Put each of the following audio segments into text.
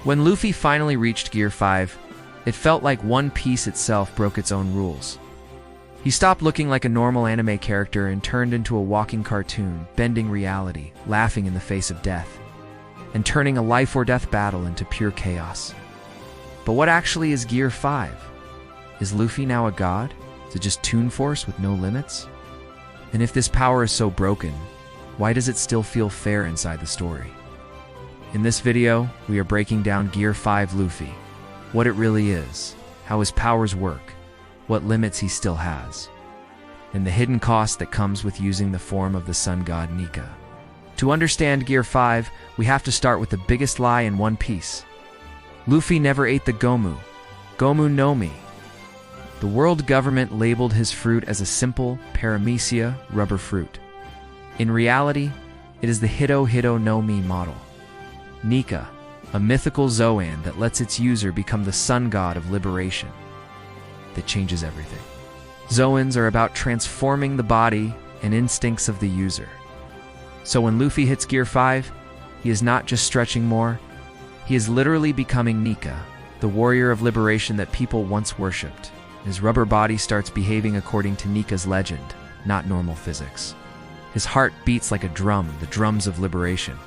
When Luffy finally reached Gear 5, it felt like One Piece itself broke its own rules. He stopped looking like a normal anime character and turned into a walking cartoon, bending reality, laughing in the face of death, and turning a life-or-death battle into pure chaos. But what actually is Gear 5? Is Luffy now a god? Is it just Toon Force with no limits? And if this power is so broken, why does it still feel fair inside the story? In this video, we are breaking down Gear 5 Luffy, what it really is, how his powers work, what limits he still has, and the hidden cost that comes with using the form of the sun god Nika. To understand Gear 5, we have to start with the biggest lie in One Piece. Luffy never ate the Gomu no Mi. The world government labeled his fruit as a simple paramecia rubber fruit. In reality, it is the Hito no Mi model. Nika, a mythical Zoan that lets its user become the sun god of liberation. That changes everything. Zoans are about transforming the body and instincts of the user. So when Luffy hits Gear 5, he is not just stretching more, he is literally becoming Nika, the warrior of liberation that people once worshipped. His rubber body starts behaving according to Nika's legend, not normal physics. His heart beats like a drum, the drums of liberation.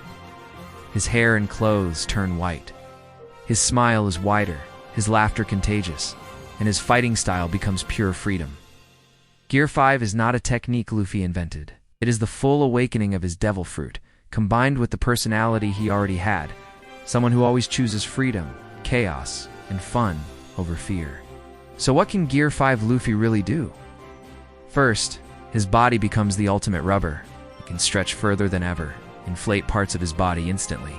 His hair and clothes turn white. His smile is wider, his laughter contagious, and his fighting style becomes pure freedom. Gear 5 is not a technique Luffy invented. It is the full awakening of his devil fruit, combined with the personality he already had, someone who always chooses freedom, chaos, and fun over fear. So what can Gear 5 Luffy really do? First, his body becomes the ultimate rubber. He can stretch further than ever, inflate parts of his body instantly,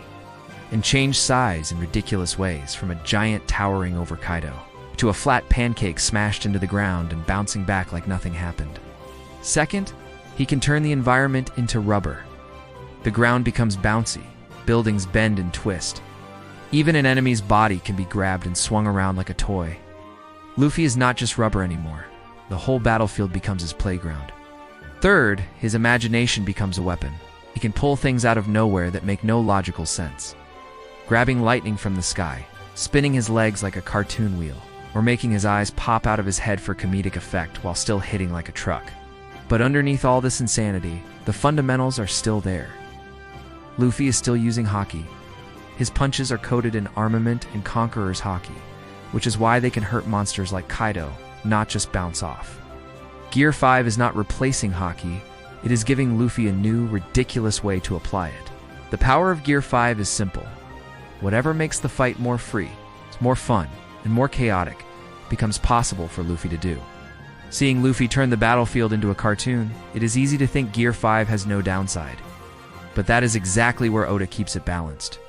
and change size in ridiculous ways, from a giant towering over Kaido to a flat pancake smashed into the ground and bouncing back like nothing happened. Second, he can turn the environment into rubber. The ground becomes bouncy, buildings bend and twist. Even an enemy's body can be grabbed and swung around like a toy. Luffy is not just rubber anymore. The whole battlefield becomes his playground. Third, his imagination becomes a weapon. He can pull things out of nowhere that make no logical sense. Grabbing lightning from the sky, spinning his legs like a cartoon wheel, or making his eyes pop out of his head for comedic effect while still hitting like a truck. But underneath all this insanity, the fundamentals are still there. Luffy is still using haki. His punches are coated in armament and conqueror's haki, which is why they can hurt monsters like Kaido, not just bounce off. Gear 5 is not replacing haki, it is giving Luffy a new, ridiculous way to apply it. The power of Gear 5 is simple. Whatever makes the fight more free, more fun, and more chaotic becomes possible for Luffy to do. Seeing Luffy turn the battlefield into a cartoon, it is easy to think Gear 5 has no downside. But that is exactly where Oda keeps it balanced.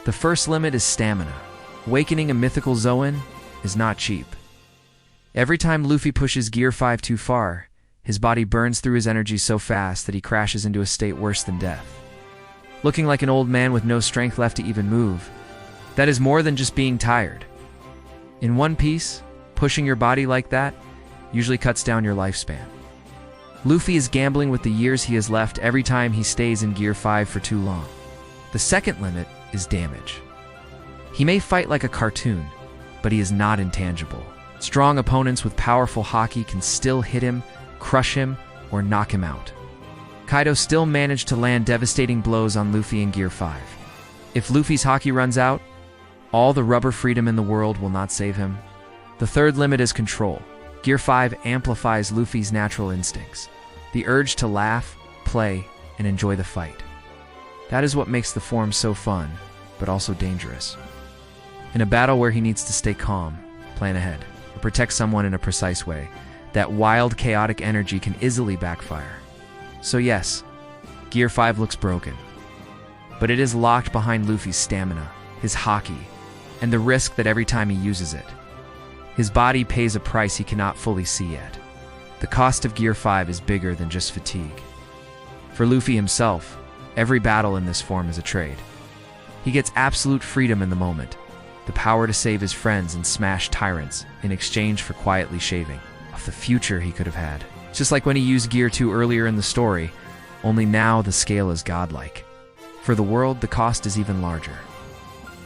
The first limit is stamina. Awakening a mythical Zoan is not cheap. Every time Luffy pushes Gear 5 too far, his body burns through his energy so fast that he crashes into a state worse than death. Looking like an old man with no strength left to even move, that is more than just being tired. In One Piece, pushing your body like that usually cuts down your lifespan. Luffy is gambling with the years he has left every time he stays in Gear 5 for too long. The second limit is damage. He may fight like a cartoon, but he is not intangible. Strong opponents with powerful haki can still hit him, crush him, or knock him out. Kaido still managed to land devastating blows on Luffy in Gear 5. If Luffy's haki runs out, all the rubber freedom in the world will not save him. The third limit is control. Gear 5 amplifies Luffy's natural instincts, the urge to laugh, play, and enjoy the fight. That is what makes the form so fun, but also dangerous. In a battle where he needs to stay calm, plan ahead, or protect someone in a precise way, that wild, chaotic energy can easily backfire. So yes, Gear 5 looks broken, but it is locked behind Luffy's stamina, his haki, and the risk that every time he uses it, his body pays a price he cannot fully see yet. The cost of Gear 5 is bigger than just fatigue. For Luffy himself, every battle in this form is a trade. He gets absolute freedom in the moment, the power to save his friends and smash tyrants in exchange for quietly shaving off the future he could have had. Just like when he used Gear 2 earlier in the story, only now the scale is godlike. For the world, the cost is even larger.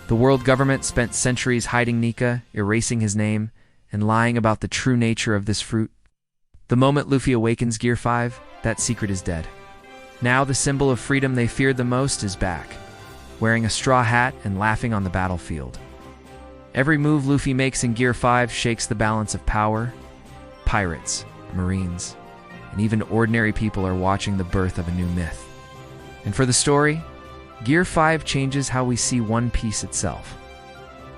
The world government spent centuries hiding Nika, erasing his name, and lying about the true nature of this fruit. The moment Luffy awakens Gear 5, that secret is dead. Now the symbol of freedom they feared the most is back, wearing a straw hat and laughing on the battlefield. Every move Luffy makes in Gear 5 shakes the balance of power. Pirates, marines, and even ordinary people are watching the birth of a new myth. And for the story, Gear 5 changes how we see One Piece itself.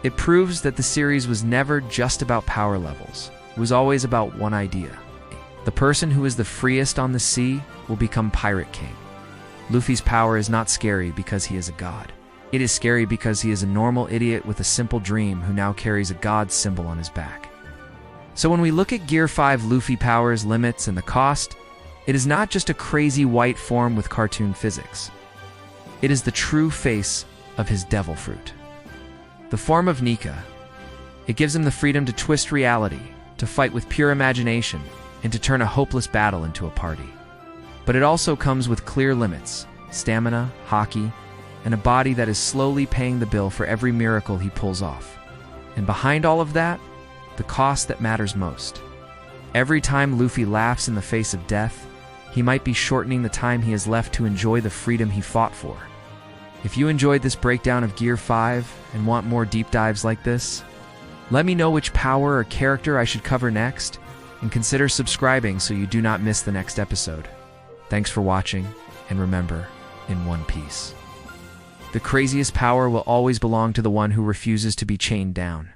It proves that the series was never just about power levels. It was always about one idea. The person who is the freest on the sea will become Pirate King. Luffy's power is not scary because he is a god. It is scary because he is a normal idiot with a simple dream who now carries a god symbol on his back. So when we look at Gear 5 Luffy powers, limits, and the cost, it is not just a crazy white form with cartoon physics. It is the true face of his devil fruit. The form of Nika. It gives him the freedom to twist reality, to fight with pure imagination, and to turn a hopeless battle into a party. But it also comes with clear limits, stamina, haki, and a body that is slowly paying the bill for every miracle he pulls off. And behind all of that, the cost that matters most. Every time Luffy laughs in the face of death, he might be shortening the time he has left to enjoy the freedom he fought for. If you enjoyed this breakdown of Gear 5 and want more deep dives like this, let me know which power or character I should cover next, and consider subscribing so you do not miss the next episode. Thanks for watching, and remember, in One Piece, the craziest power will always belong to the one who refuses to be chained down.